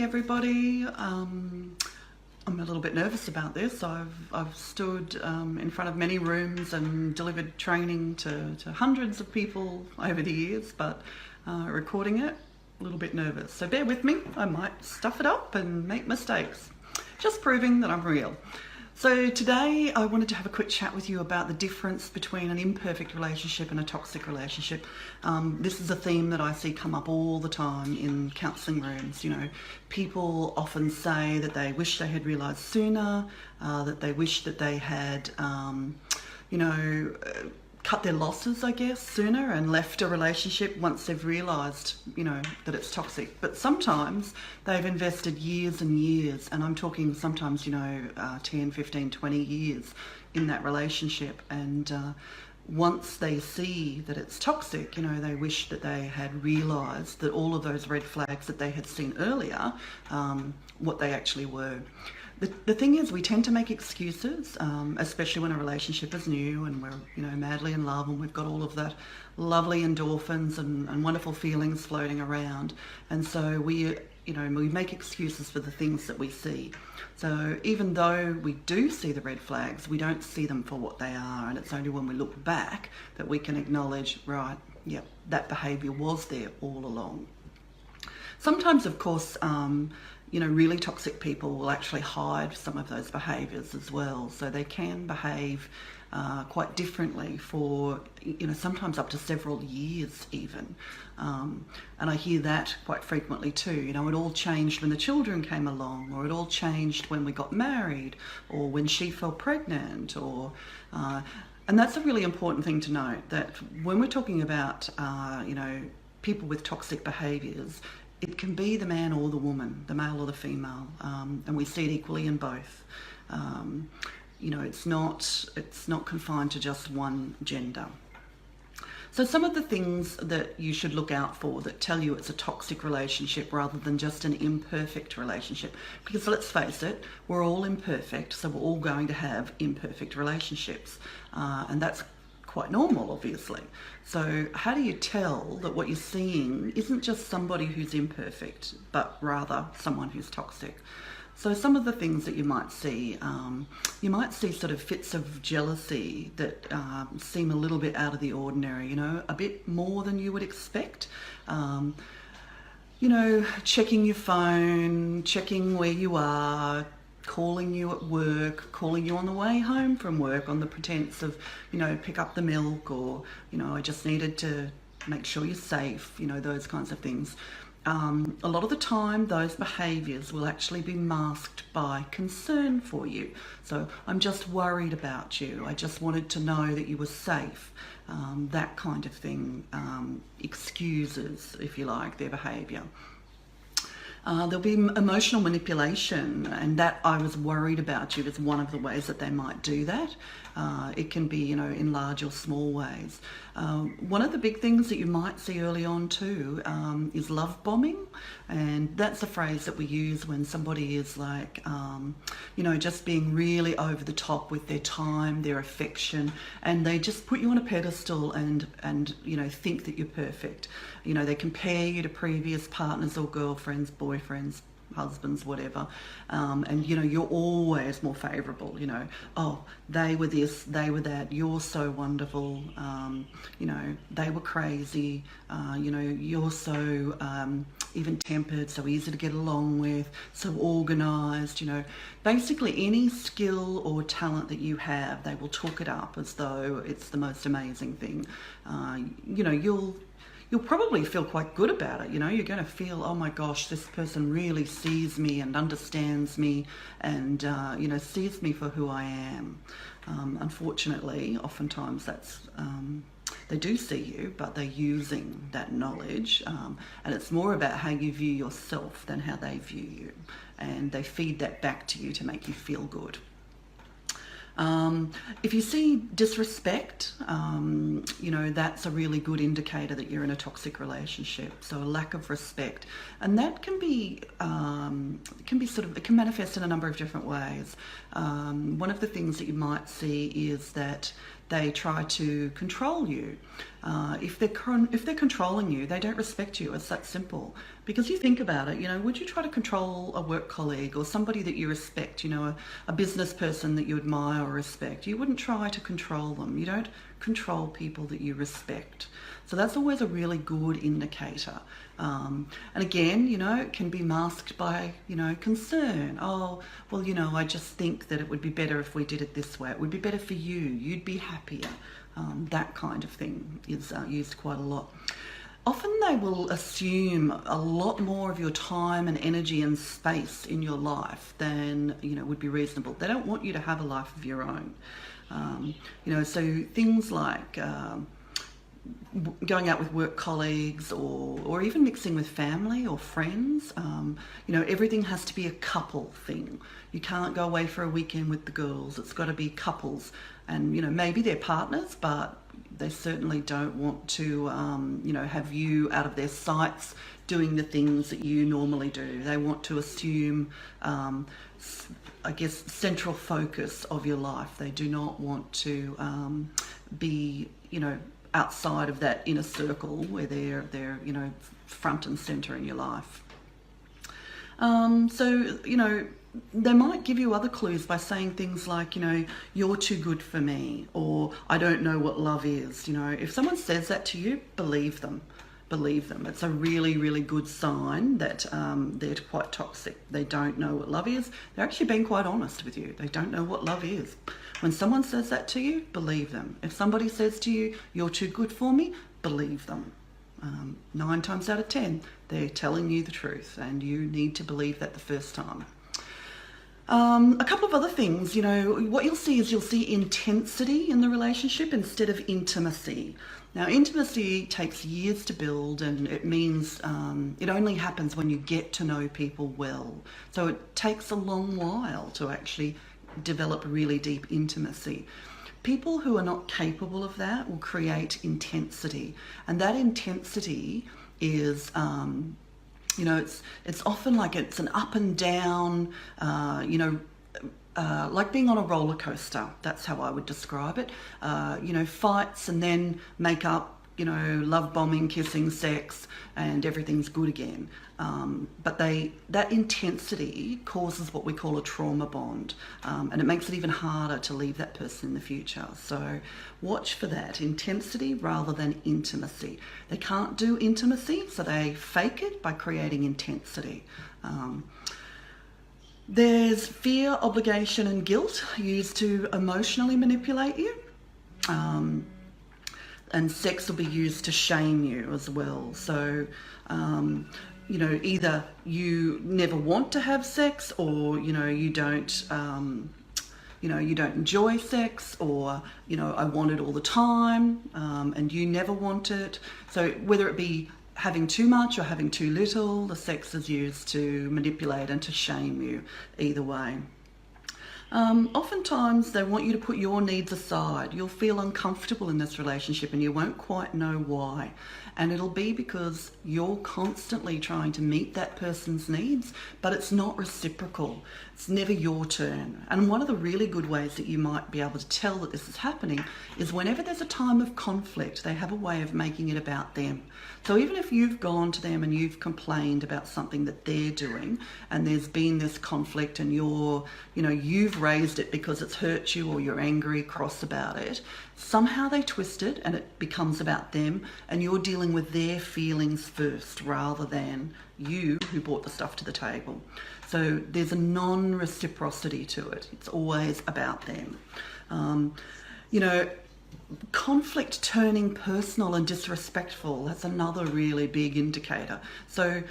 everybody. I'm a little bit nervous about this. I've stood in front of many rooms and delivered training to hundreds of people over the years, but recording it, a little bit nervous. So bear with me. I might stuff it up and make mistakes. Just proving that I'm real. So today I wanted to have a quick chat with you about the difference between an imperfect relationship and a toxic relationship. This is a theme that I see come up all the time in counselling rooms. You know, people often say that they wish they had realised sooner, that they wish that they had, cut their losses, I guess, sooner and left a relationship once they've realised, that it's toxic. But sometimes they've invested years and years, and I'm talking sometimes, 10, 15, 20 years in that relationship. And once they see that it's toxic, they wish that they had realised that all of those red flags that they had seen earlier, what they actually were. The thing is, we tend to make excuses, especially when a relationship is new and we're, madly in love and we've got all of that lovely endorphins and wonderful feelings floating around. And so we make excuses for the things that we see. So even though we do see the red flags, we don't see them for what they are. And it's only when we look back that we can acknowledge, right, yep, that behaviour was there all along. Sometimes, of course, really toxic people will actually hide some of those behaviours as well. So they can behave quite differently for, sometimes up to several years even. And I hear that quite frequently too. It all changed when the children came along, or it all changed when we got married, or when she fell pregnant, or... and that's a really important thing to note, that when we're talking about, people with toxic behaviours, it can be the man or the woman, the male or the female, and we see it equally in both. It's not confined to just one gender. So some of the things that you should look out for that tell you it's a toxic relationship rather than just an imperfect relationship, because let's face it, we're all imperfect, so we're all going to have imperfect relationships, and that's quite normal, obviously. So how do you tell that what you're seeing isn't just somebody who's imperfect, but rather someone who's toxic? So some of the things that you might see sort of fits of jealousy that seem a little bit out of the ordinary, a bit more than you would expect. Checking your phone, checking where you are, calling you at work, calling you on the way home from work on the pretense of, pick up the milk, or, I just needed to make sure you're safe, those kinds of things. A lot of the time, those behaviours will actually be masked by concern for you. So, I'm just worried about you. I just wanted to know that you were safe. That kind of thing excuses, if you like, their behaviour. There'll be emotional manipulation, and that I was worried about you is one of the ways that they might do that. It can be, in large or small ways. One of the big things that you might see early on too is love bombing, and that's a phrase that we use when somebody is like, just being really over the top with their time, their affection, and they just put you on a pedestal and think that you're perfect. They compare you to previous partners or girlfriends, boyfriends, husbands, whatever, and you're always more favourable. Oh, they were this, they were that, you're so wonderful, they were crazy, you're so even-tempered, so easy to get along with, so organised. Basically any skill or talent that you have, they will talk it up as though it's the most amazing thing. You'll probably feel quite good about it. You're going to feel, oh my gosh, this person really sees me and understands me and, sees me for who I am. Unfortunately, oftentimes that's, they do see you, but they're using that knowledge. And it's more about how you view yourself than how they view you. And they feed that back to you to make you feel good. If you see disrespect, that's a really good indicator that you're in a toxic relationship. So a lack of respect, and that can be it can manifest in a number of different ways. One of the things that you might see is that they try to control you. If they're controlling you, they don't respect you. It's that simple. Because you think about it, would you try to control a work colleague or somebody that you respect, a business person that you admire or respect? You wouldn't try to control them. You don't control people that you respect. So that's always a really good indicator. And again, it can be masked by, concern. Oh, well, I just think that it would be better if we did it this way. It would be better for you. You'd be happier. That kind of thing is used quite a lot. Often they will assume a lot more of your time and energy and space in your life than, would be reasonable. They don't want you to have a life of your own. So things like going out with work colleagues or even mixing with family or friends, everything has to be a couple thing. You can't go away for a weekend with the girls. It's got to be couples. And, maybe they're partners, but they certainly don't want to, have you out of their sights doing the things that you normally do. They want to assume, central focus of your life. They do not want to be, outside of that inner circle where they're front and center in your life. They might give you other clues by saying things like, you're too good for me, or I don't know what love is. If someone says that to you, believe them. Believe them. It's a really, really good sign that they're quite toxic. They don't know what love is. They're actually being quite honest with you. They don't know what love is. When someone says that to you, believe them. If somebody says to you, you're too good for me, believe them. 9 times out of 10, they're telling you the truth, and you need to believe that the first time. A couple of other things, what you'll see intensity in the relationship instead of intimacy. Now, intimacy takes years to build, and it means it only happens when you get to know people well. So it takes a long while to actually develop really deep intimacy. People who are not capable of that will create intensity, and that intensity is it's often like it's an up and down, like being on a roller coaster. That's how I would describe it. Fights and then make up, love bombing, kissing, sex, and everything's good again. But that intensity causes what we call a trauma bond, and it makes it even harder to leave that person in the future. So watch for that intensity rather than intimacy. They can't do intimacy, so they fake it by creating intensity. There's fear, obligation, and guilt used to emotionally manipulate you. And sex will be used to shame you as well. So, either you never want to have sex, or, you don't enjoy sex, or, I want it all the time, and you never want it. So whether it be having too much or having too little, the sex is used to manipulate and to shame you either way. Oftentimes they want you to put your needs aside. You'll feel uncomfortable in this relationship and you won't quite know why. And it'll be because you're constantly trying to meet that person's needs, but it's not reciprocal. It's never your turn. And one of the really good ways that you might be able to tell that this is happening is whenever there's a time of conflict, they have a way of making it about them. So even if you've gone to them and you've complained about something that they're doing, and there's been this conflict and you've raised it because it's hurt you, or you're angry, cross about it, somehow they twist it and it becomes about them, and you're dealing with their feelings first rather than you who brought the stuff to the table. So there's a non-reciprocity to it. It's always about them. Conflict turning personal and disrespectful, that's another really big indicator. So,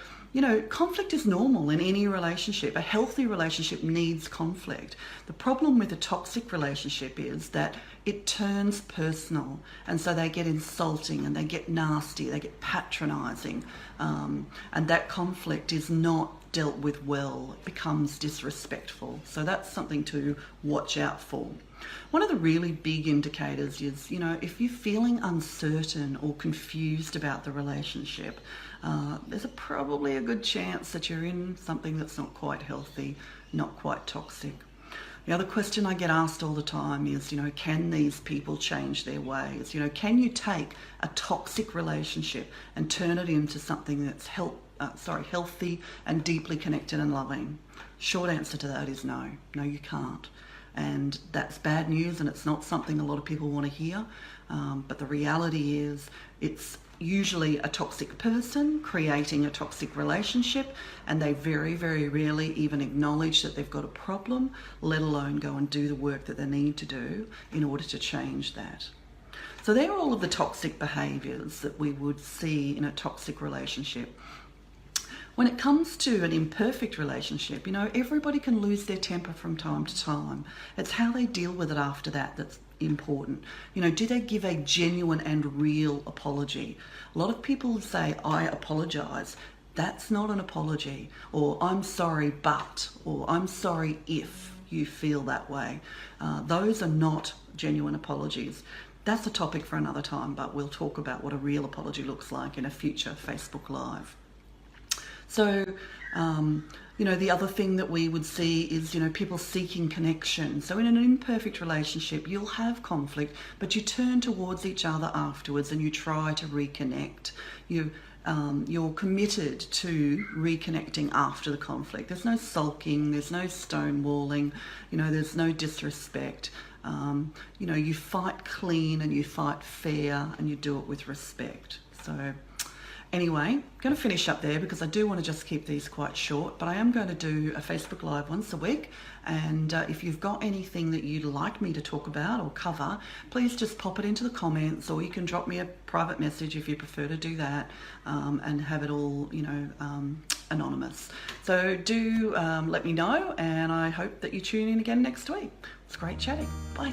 conflict is normal in any relationship. A healthy relationship needs conflict. The problem with a toxic relationship is that it turns personal, and so they get insulting and they get nasty, they get patronizing, and that conflict is not dealt with well. It becomes disrespectful. So that's something to watch out for. One of the really big indicators is, if you're feeling uncertain or confused about the relationship, there's probably a good chance that you're in something that's not quite healthy, not quite toxic. The other question I get asked all the time is, can these people change their ways? Can you take a toxic relationship and turn it into something that's healthy and deeply connected and loving? Short answer to that is no. No, you can't. And that's bad news, and it's not something a lot of people want to hear. But the reality is, it's usually a toxic person creating a toxic relationship, and they very, very rarely even acknowledge that they've got a problem, let alone go and do the work that they need to do in order to change that. So they're all of the toxic behaviours that we would see in a toxic relationship. When it comes to an imperfect relationship, everybody can lose their temper from time to time. It's how they deal with it after that that's important. Do they give a genuine and real apology? A lot of people say, I apologise. That's not an apology. Or I'm sorry, but, or I'm sorry if you feel that way. Those are not genuine apologies. That's a topic for another time, but we'll talk about what a real apology looks like in a future Facebook Live. So, the other thing that we would see is, people seeking connection. So in an imperfect relationship, you'll have conflict, but you turn towards each other afterwards and you try to reconnect. You're committed to reconnecting after the conflict. There's no sulking, there's no stonewalling, there's no disrespect. You fight clean and you fight fair and you do it with respect. So anyway, I'm going to finish up there because I do want to just keep these quite short, but I am going to do a Facebook Live once a week. And if you've got anything that you'd like me to talk about or cover, please just pop it into the comments, or you can drop me a private message if you prefer to do that, and have it all, anonymous. So do let me know, and I hope that you tune in again next week. It's great chatting. Bye.